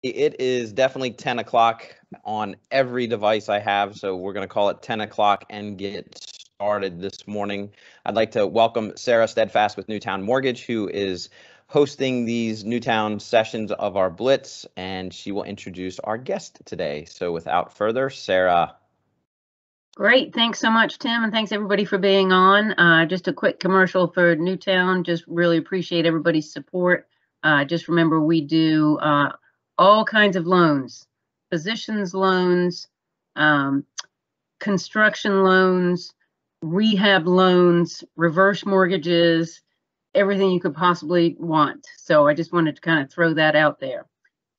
It is definitely 10 o'clock on every device I have, so we're going to call it 10 o'clock and get started this morning. I'd like to welcome Sarah Steadfast with Newtown Mortgage, who is hosting these Newtown sessions of our Blitz, and she will introduce our guest today. So without further, Sarah. Great. Thanks so much, Tim, and thanks everybody for being on. Just a quick commercial for Newtown. Just really appreciate everybody's support. Just remember, we do all kinds of loans, physicians loans, construction loans, rehab loans, reverse mortgages, everything you could possibly want. So I just wanted to kind of throw that out there.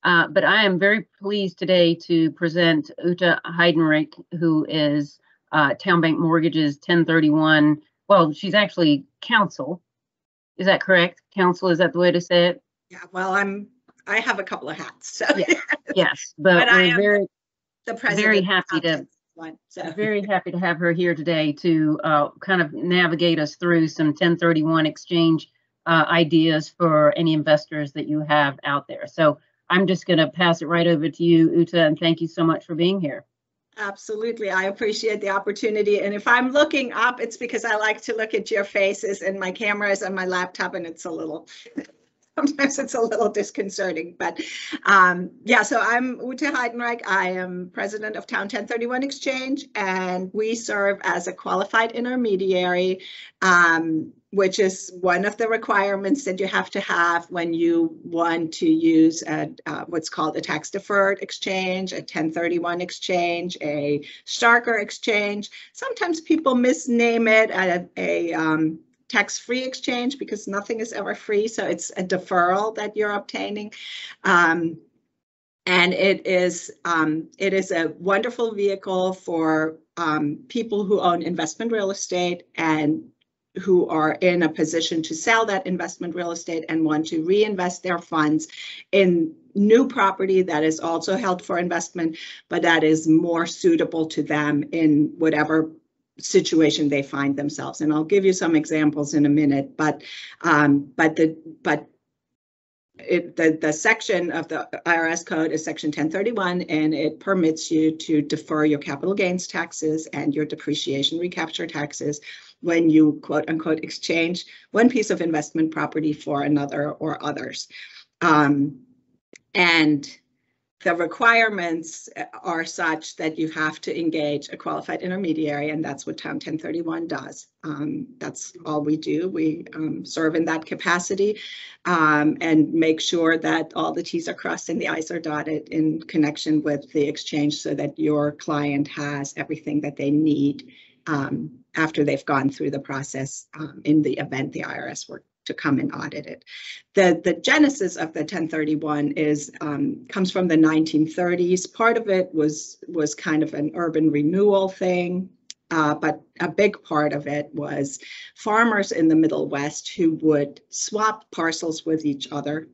But I am very pleased today to present Ute Heidenreich, who is Town Bank Mortgage's 1031. Well, she's actually counsel. Is that correct? Counsel, is that the way to say it? Yeah, well, I have a couple of hats. So. Yes, but we're very happy to have her here today to kind of navigate us through some 1031 exchange ideas for any investors that you have out there. So I'm just going to pass it right over to you, Ute, and thank you so much for being here. Absolutely. I appreciate the opportunity. And if I'm looking up, it's because I like to look at your faces, and my camera is on my laptop, and it's sometimes it's a little disconcerting, but yeah, so I'm Ute Heidenreich. I am president of Town 1031 Exchange, and we serve as a qualified intermediary, which is one of the requirements that you have to have when you want to use what's called a tax-deferred exchange, a 1031 exchange, a Starker exchange. Sometimes people misname it a tax-free exchange because nothing is ever free. So it's a deferral that you're obtaining. And it is a wonderful vehicle for people who own investment real estate and who are in a position to sell that investment real estate and want to reinvest their funds in new property that is also held for investment, but that is more suitable to them in whatever situation they find themselves. And I'll give you some examples in a minute, but the section of the IRS code is section 1031, and it permits you to defer your capital gains taxes and your depreciation recapture taxes when you quote unquote exchange one piece of investment property for another or others. And the requirements are such that you have to engage a qualified intermediary, and that's what Town 1031 does. That's all we do. We serve in that capacity and make sure that all the T's are crossed and the I's are dotted in connection with the exchange so that your client has everything that they need after they've gone through the process in the event the IRS were to come and audit it. The genesis of the 1031 comes from the 1930s. Part of it was kind of an urban renewal thing, but a big part of it was farmers in the Middle West who would swap parcels with each other.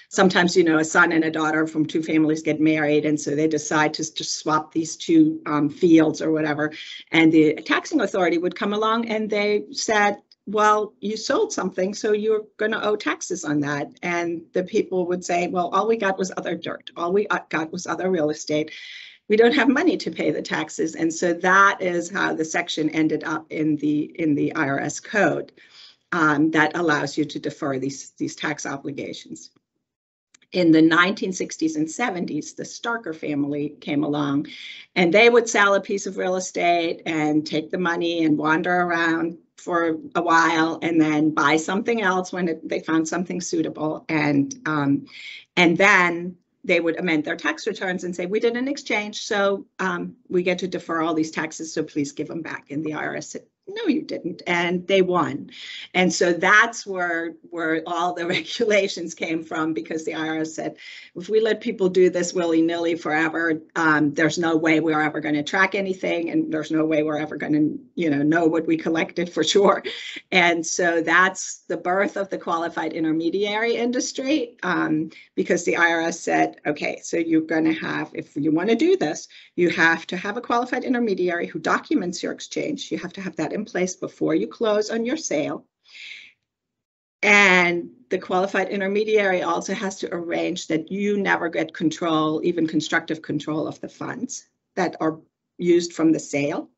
Sometimes, a son and a daughter from two families get married, and so they decide to swap these two fields or whatever. And the taxing authority would come along and they said, well, you sold something, so you're going to owe taxes on that. And the people would say, well, all we got was other dirt. All we got was other real estate. We don't have money to pay the taxes. And so that is how the section ended up in the IRS code that allows you to defer these tax obligations. In the 1960s and 70s, the Starker family came along, and they would sell a piece of real estate and take the money and wander around for a while and then buy something else when they found something suitable. And then they would amend their tax returns and say, we did an exchange, so we get to defer all these taxes, so please give them back. And the IRS said, no, you didn't. And they won. And so that's where all the regulations came from, because the IRS said, if we let people do this willy-nilly forever, there's no way we're ever going to track anything. And there's no way we're ever going to, know what we collected for sure. And so that's the birth of the qualified intermediary industry, because the IRS said, okay, so you're going to have, if you want to do this, you have to have a qualified intermediary who documents your exchange. You have to have that in place before you close on your sale. And the qualified intermediary also has to arrange that you never get control, even constructive control of the funds that are used from the sale.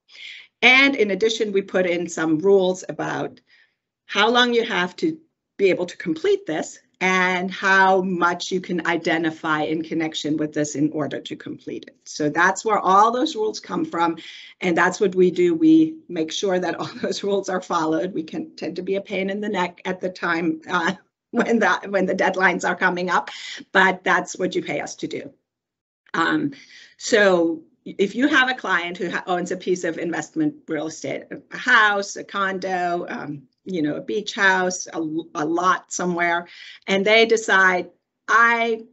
And in addition, we put in some rules about how long you have to be able to complete this and how much you can identify in connection with this in order to complete it. So that's where all those rules come from. And that's what we do. We make sure that all those rules are followed. We can tend to be a pain in the neck at the time when the deadlines are coming up, but that's what you pay us to do. So if you have a client who owns a piece of investment real estate, a house, a condo, you know, a beach house, a lot somewhere, and they decide, I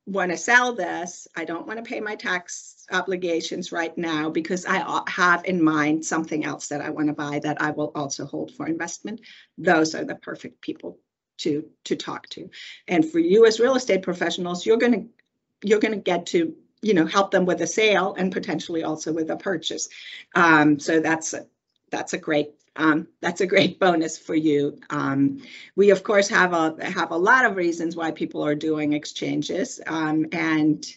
want to sell this, I don't want to pay my tax obligations right now because I have in mind something else that I want to buy that I will also hold for investment. Those are the perfect people to talk to. And for you as real estate professionals, you're going to get to, you know, help them with a sale and potentially also with a purchase. So that's a great bonus for you. We of course have a lot of reasons why people are doing exchanges, and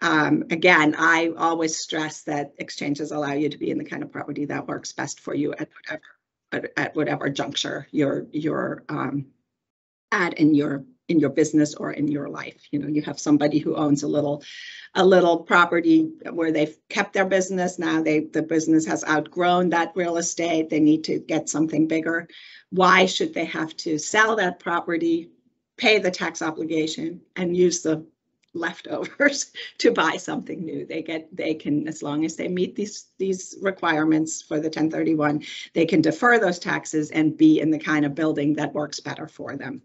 again, I always stress that exchanges allow you to be in the kind of property that works best for you at whatever juncture you're at in your business or in your life. You know, you have somebody who owns a little property where they've kept their business. Now the business has outgrown that real estate. They need to get something bigger. Why should they have to sell that property, pay the tax obligation, and use the leftovers to buy something new? They can, as long as they meet these requirements for the 1031, they can defer those taxes and be in the kind of building that works better for them.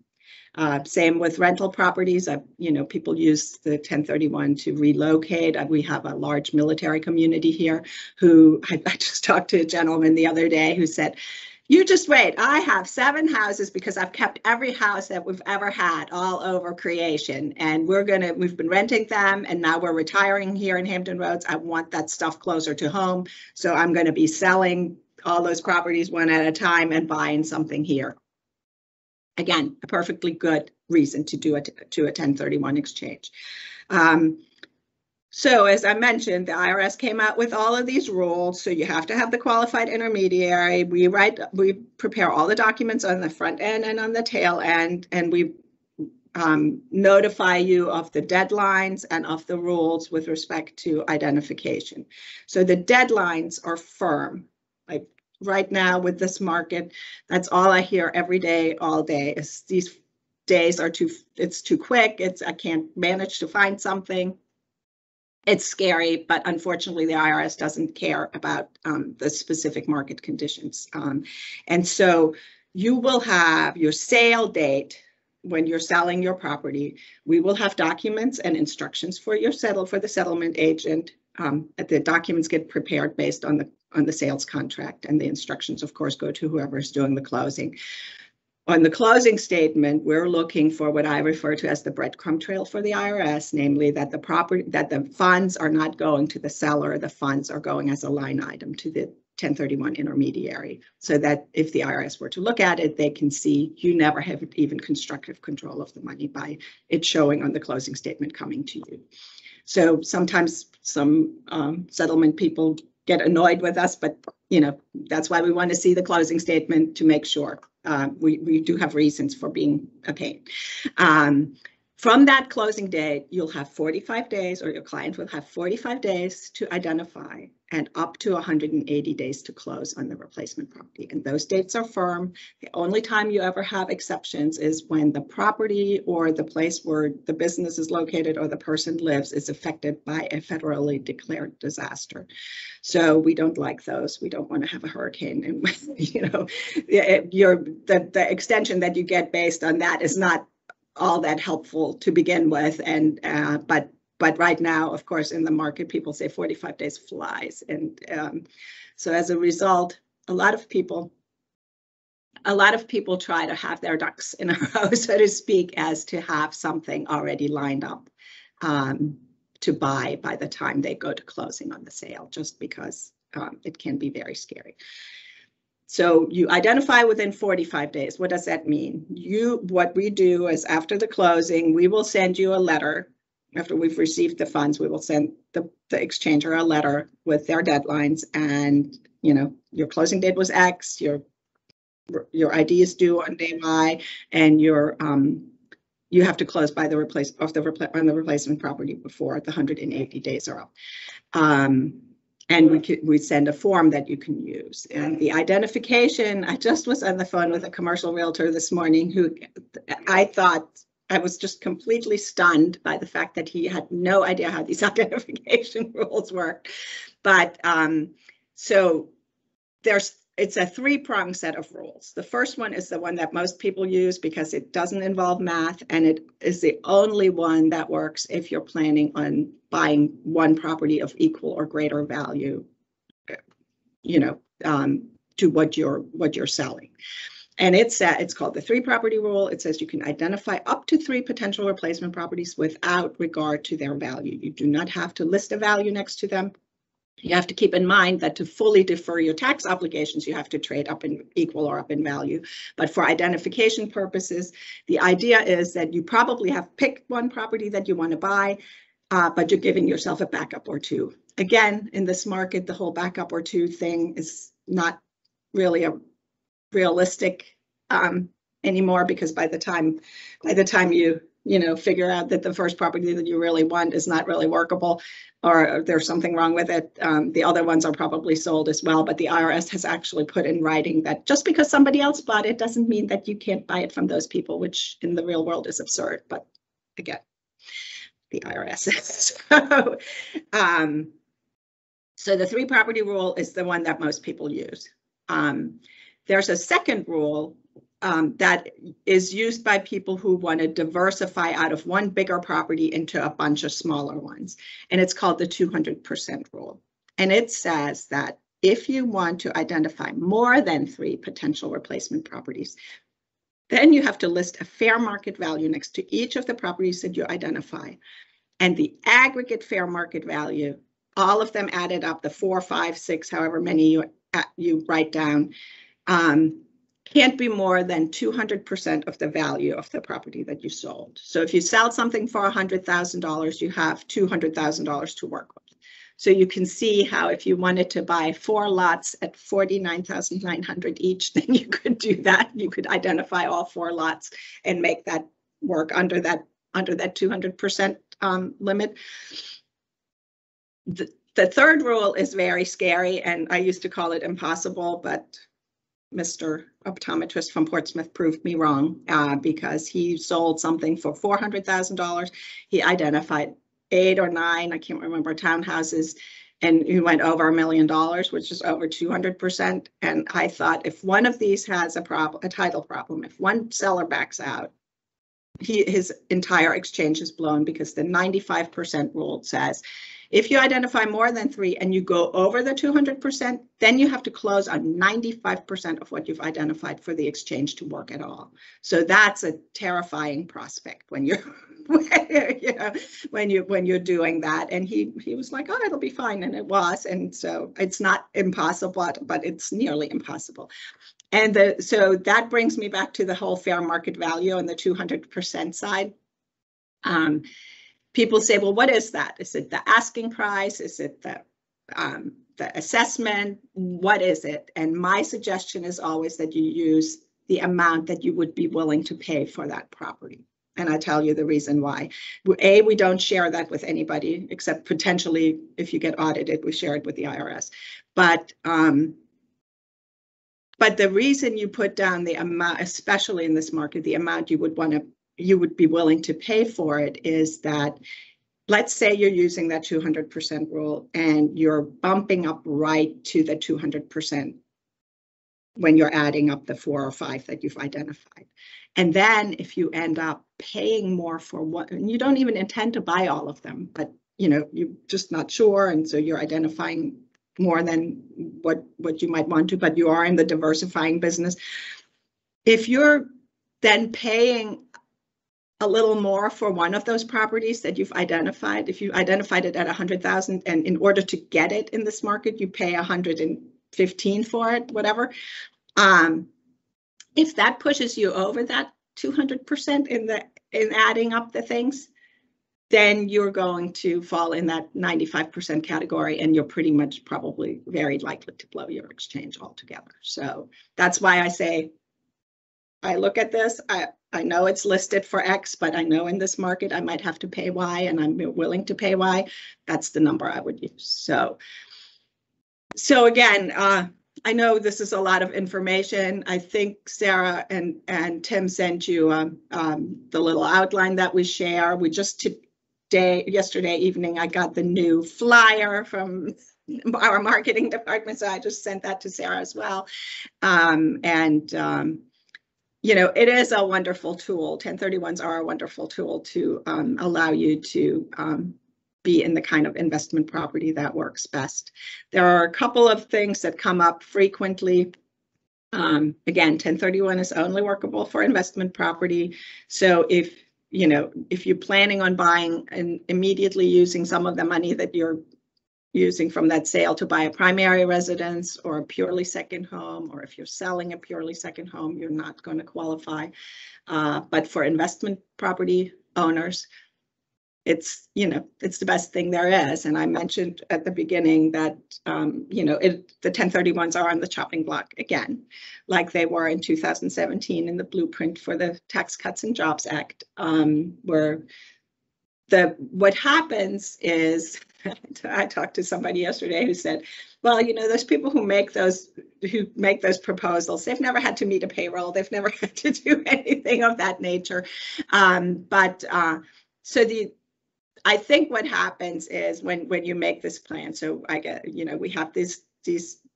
Same with rental properties. You know, people use the 1031 to relocate. We have a large military community here who I just talked to a gentleman the other day who said, you just wait, I have 7 houses because I've kept every house that we've ever had all over creation. And we've been renting them and now we're retiring here in Hampton Roads. I want that stuff closer to home. So I'm going to be selling all those properties one at a time and buying something here. Again, a perfectly good reason to do a 1031 exchange. So as I mentioned, the IRS came out with all of these rules. So you have to have the qualified intermediary. We prepare all the documents on the front end and on the tail end, and we notify you of the deadlines and of the rules with respect to identification. So the deadlines are firm. Like right now with this market, that's all I hear every day, all day, is these days are it's too quick. I can't manage to find something. It's scary, but unfortunately the IRS doesn't care about the specific market conditions. And so you will have your sale date when you're selling your property. We will have documents and instructions for the settlement agent. The documents get prepared based on the sales contract, and the instructions, of course, go to whoever is doing the closing. On the closing statement, we're looking for what I refer to as the breadcrumb trail for the IRS, namely that the funds are not going to the seller, the funds are going as a line item to the 1031 intermediary, so that if the IRS were to look at it, they can see you never have even constructive control of the money by it showing on the closing statement coming to you. So sometimes some settlement people get annoyed with us, but you know, that's why we want to see the closing statement to make sure. We do have reasons for being a pain. From that closing date, you'll have 45 days, or your client will have 45 days to identify and up to 180 days to close on the replacement property. And those dates are firm. The only time you ever have exceptions is when the property or the place where the business is located or the person lives is affected by a federally declared disaster. So we don't like those. We don't want to have a hurricane. And you know, the extension that you get based on that is not all that helpful to begin with, and but right now, of course, in the market, people say 45 days flies, and so as a result, a lot of people try to have their ducks in a row, so to speak, as to have something already lined up to buy by the time they go to closing on the sale, just because it can be very scary. So you identify within 45 days. What does that mean? What we do is after the closing, we will send you a letter. After we've received the funds, we will send the exchanger a letter with their deadlines, and your closing date was X, your ID is due on day Y, and you have to close by the replacement property before the 180 days are up. And we send a form that you can use. And the identification, I just was on the phone with a commercial realtor this morning who I was just completely stunned by the fact that he had no idea how these identification rules work. But so it's a three-pronged set of rules. The first one is the one that most people use because it doesn't involve math, and it is the only one that works if you're planning on buying one property of equal or greater value, to what you're selling. And it's called the three property rule. It says you can identify up to 3 potential replacement properties without regard to their value. You do not have to list a value next to them. You have to keep in mind that to fully defer your tax obligations, you have to trade up in equal or up in value. But for identification purposes, the idea is that you probably have picked one property that you want to buy, but you're giving yourself a backup or two. Again, in this market, the whole backup or two thing is not really a realistic anymore, because by the time you figure out that the first property that you really want is not really workable, or there's something wrong with it, the other ones are probably sold as well. But the IRS has actually put in writing that just because somebody else bought it doesn't mean that you can't buy it from those people, which in the real world is absurd. But again, the IRS. So the three property rule is the one that most people use. There's a second rule that is used by people who want to diversify out of one bigger property into a bunch of smaller ones. And it's called the 200% rule. And it says that if you want to identify more than 3 potential replacement properties, then you have to list a fair market value next to each of the properties that you identify. And the aggregate fair market value, all of them added up, the 4, 5, 6, however many you write down, can't be more than 200% of the value of the property that you sold. So if you sell something for $100,000, you have $200,000 to work with. So you can see how if you wanted to buy 4 lots at $49,900 each, then you could do that. You could identify all 4 lots and make that work under that 200% limit. The third rule is very scary, and I used to call it impossible, but Mr. Optometrist from Portsmouth proved me wrong because he sold something for $400,000. He identified 8 or 9, I can't remember, townhouses, and he went over $1 million, which is over 200%. And I thought, if one of these has a title problem, if one seller backs out, his entire exchange is blown, because the 95% rule says if you identify more than 3 and you go over the 200%, then you have to close on 95% of what you've identified for the exchange to work at all. So that's a terrifying prospect when you're when you're doing that. And he was like, oh, it'll be fine, and it was. And so it's not impossible, but it's nearly impossible. And so that brings me back to the whole fair market value and the 200% side. People say, well, what is that? Is it the asking price? Is it the assessment? What is it? And my suggestion is always that you use the amount that you would be willing to pay for that property. And I tell you the reason why. A, we don't share that with anybody, except potentially if you get audited, we share it with the IRS. But the reason you put down the amount, especially in this market, the amount you would be willing to pay for it, is that, let's say you're using that 200% rule and you're bumping up right to the 200% when you're adding up the 4 or 5 that you've identified. And then if you end up paying more for what, and you don't even intend to buy all of them, but you're just not sure, and so you're identifying more than what you might want to, but you are in the diversifying business. If you're then paying a little more for one of those properties that you've identified, if you identified it at 100,000, and in order to get it in this market, you pay 115 for it, whatever. If that pushes you over that 200% in adding up the things, then you're going to fall in that 95% category, and you're pretty much probably very likely to blow your exchange altogether. So that's why I say, I look at this, I know it's listed for X, but I know in this market I might have to pay Y, and I'm willing to pay Y. That's the number I would use. So again, I know this is a lot of information. I think Sarah and Tim sent you the little outline that we share. We just yesterday evening, I got the new flyer from our marketing department, so I just sent that to Sarah as well. You know, it is a wonderful tool. 1031s are a wonderful tool to allow you to be in the kind of investment property that works best. There are a couple of things that come up frequently. Again, 1031 is only workable for investment property. So if you're planning on buying and immediately using some of the money that you're using from that sale to buy a primary residence or a purely second home, or if you're selling a purely second home, you're not going to qualify. But for investment property owners, it's the best thing there is. And I mentioned at the beginning that the 1031s are on the chopping block again, like they were in 2017 in the blueprint for the Tax Cuts and Jobs Act, where what happens is, I talked to somebody yesterday who said, well, those people who make those proposals, they've never had to meet a payroll, they've never had to do anything of that nature. I think what happens is when you make this plan, so we have these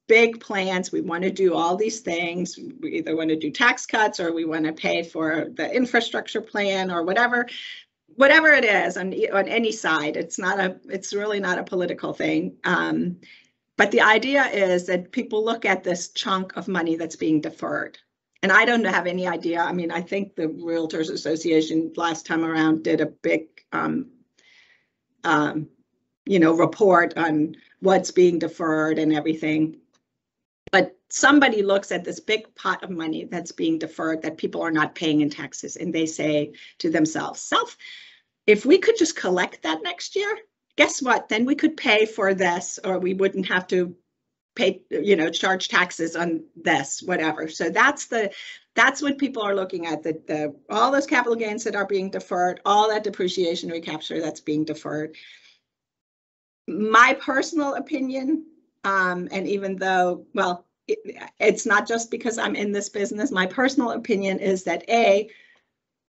big plans, we want to do all these things, we either want to do tax cuts or we want to pay for the infrastructure plan or whatever it is on any side. It's really not a political thing. But the idea is that people look at this chunk of money that's being deferred. And I don't have any idea. I mean, I think the Realtors Association last time around did a big report on what's being deferred and everything. But somebody looks at this big pot of money that's being deferred that people are not paying in taxes, and they say to themselves, if we could just collect that next year, guess what? Then we could pay for this, or we wouldn't have to pay, charge taxes on this, whatever. So that's what people are looking at, all those capital gains that are being deferred, all that depreciation recapture that's being deferred. My personal opinion, and even though, well, it's not just because I'm in this business, my personal opinion is that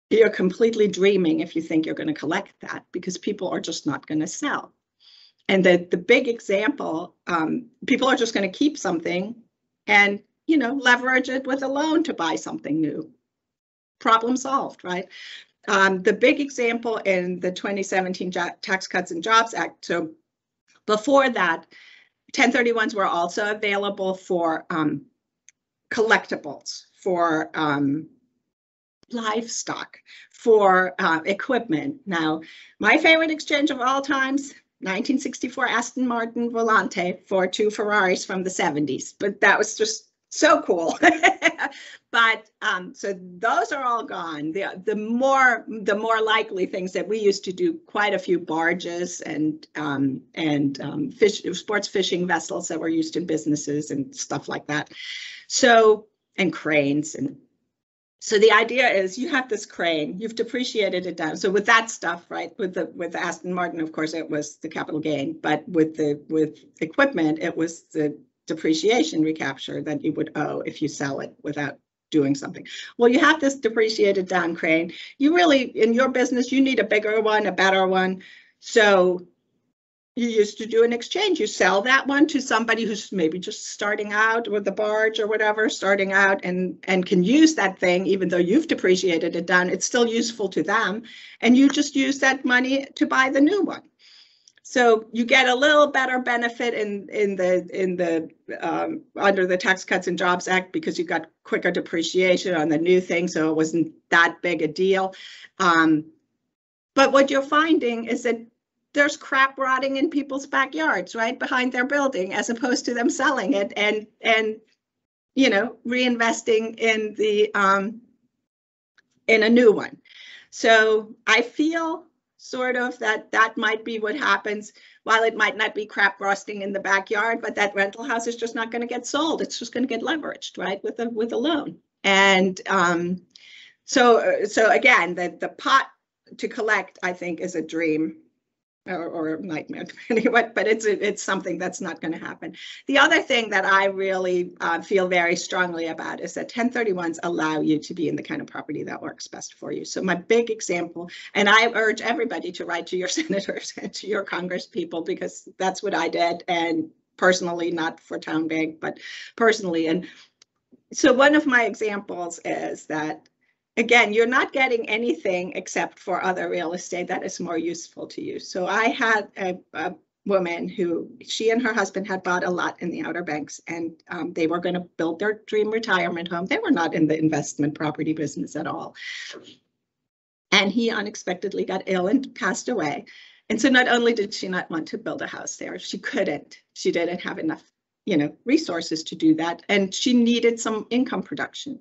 you're completely dreaming if you think you're going to collect that, because people are just not going to sell. And the big example, people are just going to keep something and, leverage it with a loan to buy something new. Problem solved, right? The big example in the 2017 Tax Cuts and Jobs Act. So before that, 1031s were also available for collectibles, for livestock, for equipment. Now, my favorite exchange of all times, 1964 Aston Martin Volante for 2 Ferraris from the 70s, but that was just so cool. But so those are all gone. The more likely things that we used to do quite a few barges and sports fishing vessels that were used in businesses and stuff like that. So, and cranes. And so the idea is you have this crane, you've depreciated it down. So with that stuff, right, with the Aston Martin, of course, it was the capital gain, but with equipment, it was the depreciation recapture that you would owe if you sell it without doing something. Well, you have this depreciated down crane. You really, in your business, you need a bigger one, a better one. So you used to do an exchange. You sell that one to somebody who's maybe just starting out with a barge or whatever, starting out and can use that thing, even though you've depreciated it down, it's still useful to them. And you just use that money to buy the new one. So you get a little better benefit in the under the Tax Cuts and Jobs Act because you got quicker depreciation on the new thing, so it wasn't that big a deal. But what you're finding is that there's crap rotting in people's backyards, right behind their building, as opposed to them selling it and reinvesting in in a new one. So I feel sort of that might be what happens. While it might not be crap roasting in the backyard, but that rental house is just not going to get sold. It's just going to get leveraged, right, with a loan. And so again, the pot to collect, I think, is a dream or a nightmare, but it's something that's not going to happen. The other thing that I really feel very strongly about is that 1031s allow you to be in the kind of property that works best for you. So my big example, and I urge everybody to write to your senators and to your Congress people, because that's what I did, and personally, not for Town Bank, but personally. And so one of my examples is that, again, you're not getting anything except for other real estate that is more useful to you. So I had a woman who, she and her husband had bought a lot in the Outer Banks, and they were going to build their dream retirement home. They were not in the investment property business at all. And he unexpectedly got ill and passed away. And so not only did she not want to build a house there, she couldn't. She didn't have enough, resources to do that. And she needed some income production.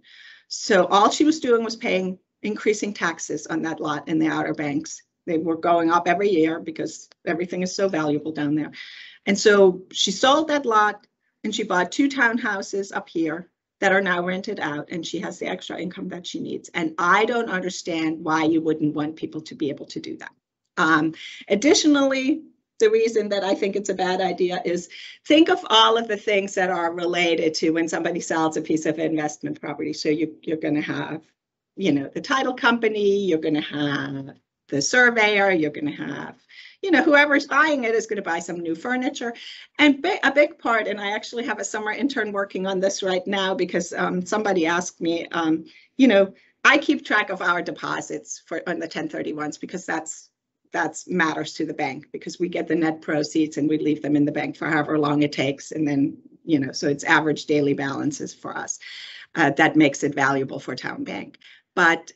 So all she was doing was paying increasing taxes on that lot in the Outer Banks. They were going up every year because everything is so valuable down there. And so she sold that lot and she bought 2 townhouses up here that are now rented out, and she has the extra income that she needs. And I don't understand why you wouldn't want people to be able to do that. Additionally, the reason that I think it's a bad idea is think of all of the things that are related to when somebody sells a piece of investment property. So you're going to have, the title company, you're going to have the surveyor, you're going to have, whoever's buying it is going to buy some new furniture. And a big part, and I actually have a summer intern working on this right now, because somebody asked me, I keep track of our deposits on the 1031s, because that's matters to the bank, because we get the net proceeds and we leave them in the bank for however long it takes. And then, so it's average daily balances for us. That makes it valuable for Town Bank. But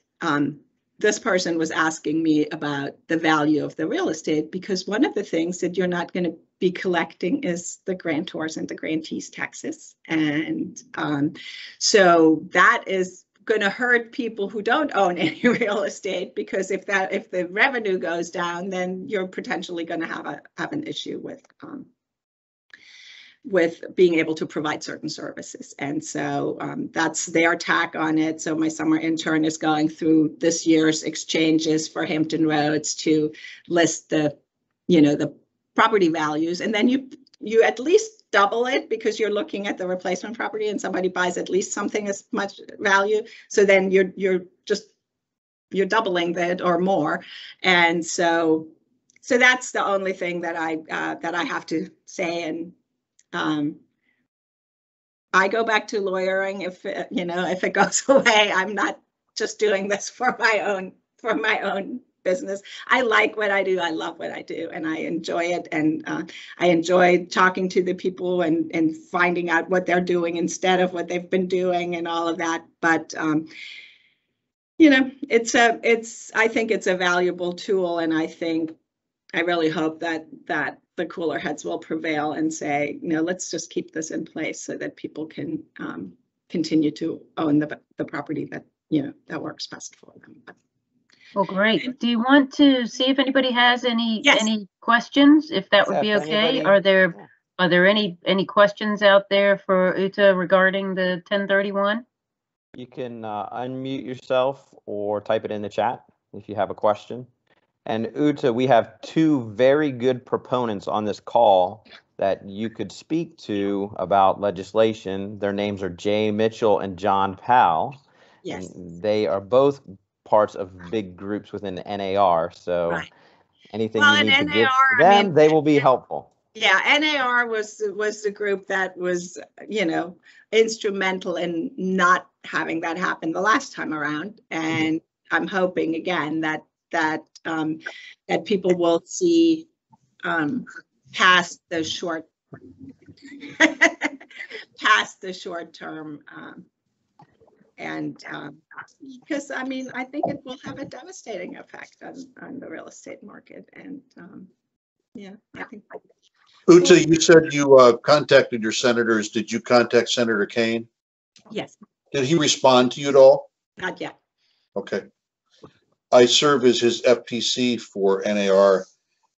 this person was asking me about the value of the real estate, because one of the things that you're not going to be collecting is the grantors and the grantees taxes. And so that is going to hurt people who don't own any real estate, because if the revenue goes down, then you're potentially going to have an issue with being able to provide certain services. And so that's their tack on it. So my summer intern is going through this year's exchanges for Hampton Roads to list the property values, and then you at least double it, because you're looking at the replacement property and somebody buys at least something as much value. So then you're doubling that or more. And so that's the only thing that I have to say. And I go back to lawyering if it goes away. I'm not just doing this for my own business. I like what I do. I love what I do, and I enjoy it. And I enjoy talking to the people and finding out what they're doing instead of what they've been doing and all of that. But I think it's a valuable tool, and I really hope that the cooler heads will prevail and say, let's just keep this in place so that people can continue to own the property that works best for them. Well, great. Do you want to see if anybody has any questions? If that would be okay. Are there any questions out there for Uta regarding the 1031? You can unmute yourself or type it in the chat if you have a question. And Uta, we have 2 very good proponents on this call that you could speak to about legislation. Their names are Jay Mitchell and John Powell. Yes. And they are both parts of big groups within the NAR. So right. Anything you need to give them, they will be helpful. Yeah, NAR was the group that was, instrumental in not having that happen the last time around. And I'm hoping again that people will see past the short term. And because I think it will have a devastating effect on the real estate market. And I think. Uta, you said you contacted your senators. Did you contact Senator Kaine? Yes, Did he respond to you at all? not yet. Okay. I serve as his FPC for NAR,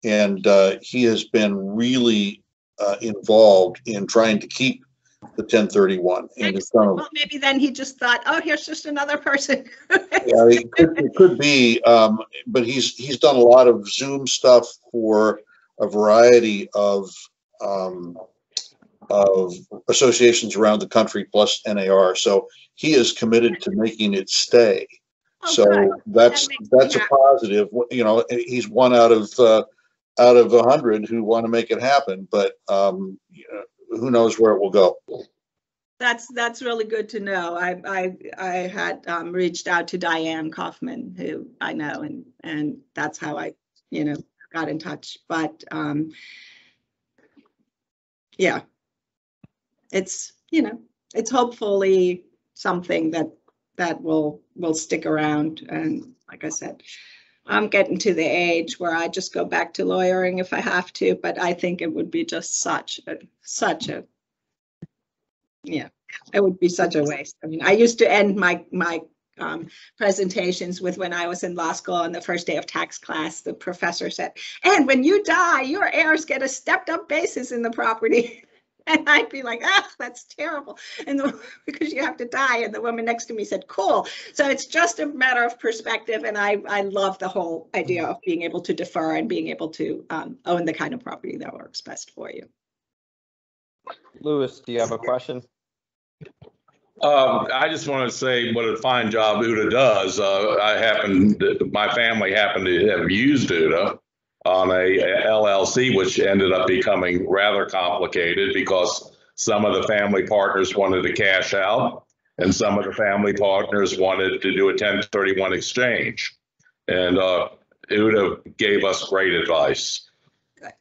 and he has been really involved in trying to keep the 1031. And it's done. Well, maybe then he just thought, oh, here's just another person. Yeah, it could be, but he's done a lot of Zoom stuff for a variety of associations around the country, plus NAR. So he is committed to making it stay. Oh, So good. that's a positive. You know, he's one out of 100 who want to make it happen, but you know, who knows where it will go. That's really good to know. I had reached out to Diane Kaufman, who I know, and that's how I, you know, got in touch. But yeah, it's, you know, it's hopefully something that will stick around. And like I said, I'm getting to the age where I just go back to lawyering if I have to, but I think it would be just such a yeah, it would be such a waste. I mean, I used to end my presentations with, when I was in law school on the first day of tax class, the professor said, and when you die, your heirs get a stepped up basis in the property. And I'd be like, ah, that's terrible. And because you have to die. And the woman next to me said, cool. So it's just a matter of perspective. And I love the whole idea of being able to defer and being able to own the kind of property that works best for you. Louis, do you have a question? I just want to say what a fine job UTA does. My family happened to have used UTA on a LLC, which ended up becoming rather complicated because some of the family partners wanted to cash out and some of the family partners wanted to do a 1031 exchange. And UTA gave us great advice. Good.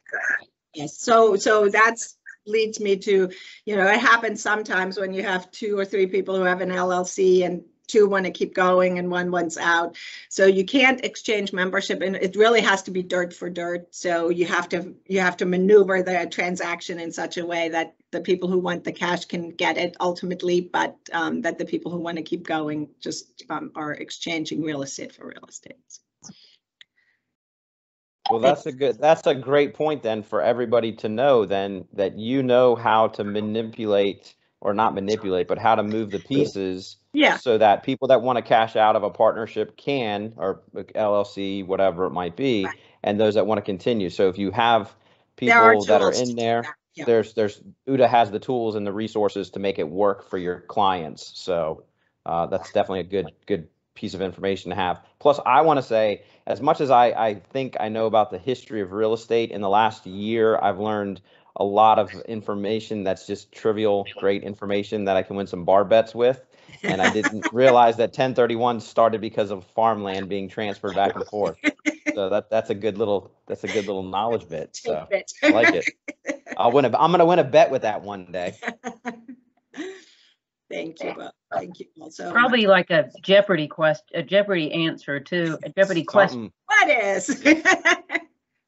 Yes, so that's leads me to, you know, it happens sometimes when you have 2 or 3 people who have an LLC and 2 want to keep going and 1 wants out. So you can't exchange membership, and it really has to be dirt for dirt. So you have to maneuver the transaction in such a way that the people who want the cash can get it ultimately, but that the people who want to keep going just are exchanging real estate for real estate. Well, that's a great point then for everybody to know then, that you know how to manipulate, or not manipulate, but how to move the pieces, yeah, so that people that want to cash out of a partnership can, or LLC, whatever it might be, right, and those that want to continue. So if you have people that are in there, yeah, there's UTA has the tools and the resources to make it work for your clients. So that's definitely a good piece of information to have. Plus, I want to say, as much as I think I know about the history of real estate, in the last year, I've learned a lot of information that's just trivial, great information that I can win some bar bets with. And I didn't realize that 1031 started because of farmland being transferred back and forth. So that's a good little knowledge bit. So I like it. I'm going to win a bet with that one day. Thank you. Thank you all so Probably much. like a Jeopardy answer too. A Jeopardy question. What is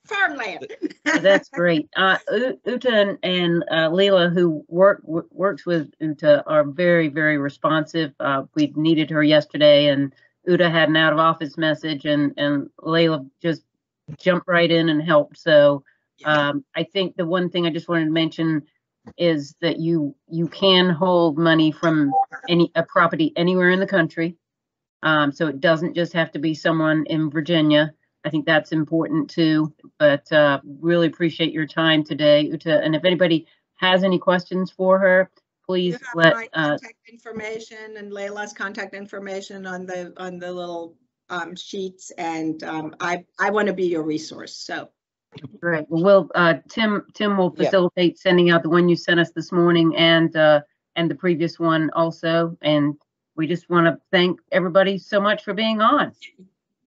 farmland? That's great. UTA and Leila, who works with UTA, are very, very responsive. We needed her yesterday, and UTA had an out of office message, and Leila just jumped right in and helped. So I think the one thing I just wanted to mention is that you can hold money from a property anywhere in the country. So it doesn't just have to be someone in Virginia. I think that's important too. But really appreciate your time today, UTA. And if anybody has any questions for her, please let my contact information and Leila's contact information on the little sheets, and I want to be your resource. So. Great. Well, Tim will facilitate sending out the one you sent us this morning and the previous one also. And we just want to thank everybody so much for being on.